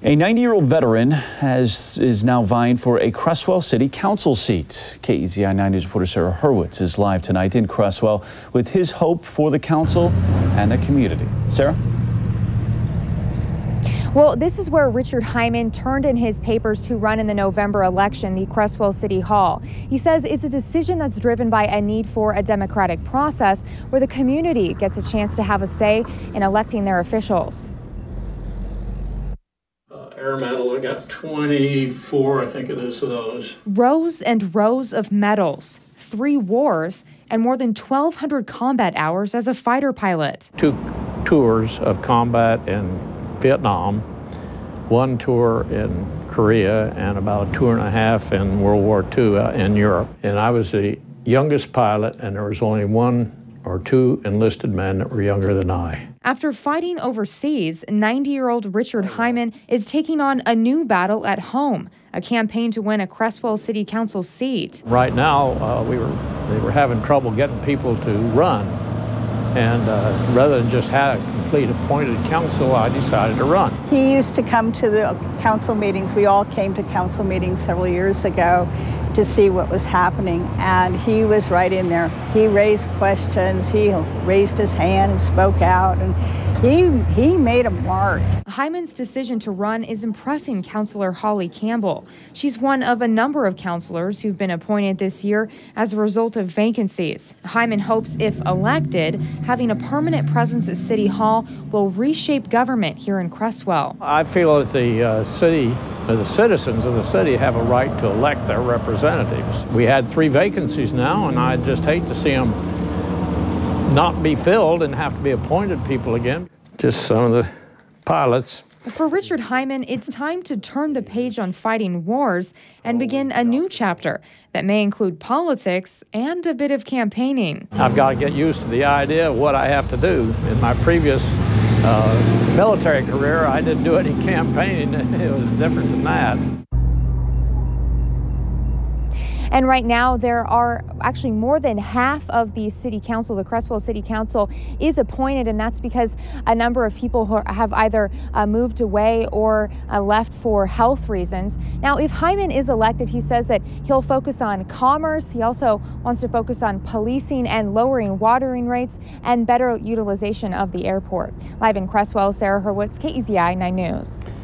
A 90-year-old veteran is now vying for a Creswell City Council seat. KEZI 9 News reporter Sarah Hurwitz is live tonight in Creswell with his hope for the council and the community. Sarah? Well, this is where Richard Hyman turned in his papers to run in the November election, the Creswell City Hall. He says it's a decision that's driven by a need for a democratic process where the community gets a chance to have a say in electing their officials. Air medal, I got 24, I think it is, of those. Rows and rows of medals, 3 wars, and more than 1,200 combat hours as a fighter pilot. 2 tours of combat in Vietnam, 1 tour in Korea, and about a 2.5 in World War II in Europe. And I was the youngest pilot, and there was only 1 or 2 enlisted men that were younger than I. After fighting overseas, 90-year-old Richard Hyman is taking on a new battle at home, a campaign to win a Creswell City Council seat. Right now, they were having trouble getting people to run. And rather than just have a complete appointed council, I decided to run. He used to come to the council meetings. We all came to council meetings several years ago to see what was happening, and he was right in there. He raised questions, he raised his hand and spoke out, and he made a mark. Hyman's decision to run is impressing Councilor Holly Campbell. She's one of a number of councilors who've been appointed this year as a result of vacancies. Hyman hopes, if elected, having a permanent presence at City Hall will reshape government here in Creswell. I feel that the citizens of the city have a right to elect their representatives. We had 3 vacancies now, and I just hate to see them not be filled and have to be appointed people again. Just some of the pilots. For Richard Hyman, it's time to turn the page on fighting wars and begin a new chapter that may include politics and a bit of campaigning. I've got to get used to the idea of what I have to do. In my previous military career, I didn't do any campaigning. It was different than that. And right now, there are actually more than half of the city council, the Creswell City Council, is appointed, and that's because a number of people who have either moved away or left for health reasons. Now, if Hyman is elected, he says that he'll focus on commerce. He also wants to focus on policing and lowering watering rates and better utilization of the airport. Live in Creswell, Sarah Hurwitz, KEZI 9 News.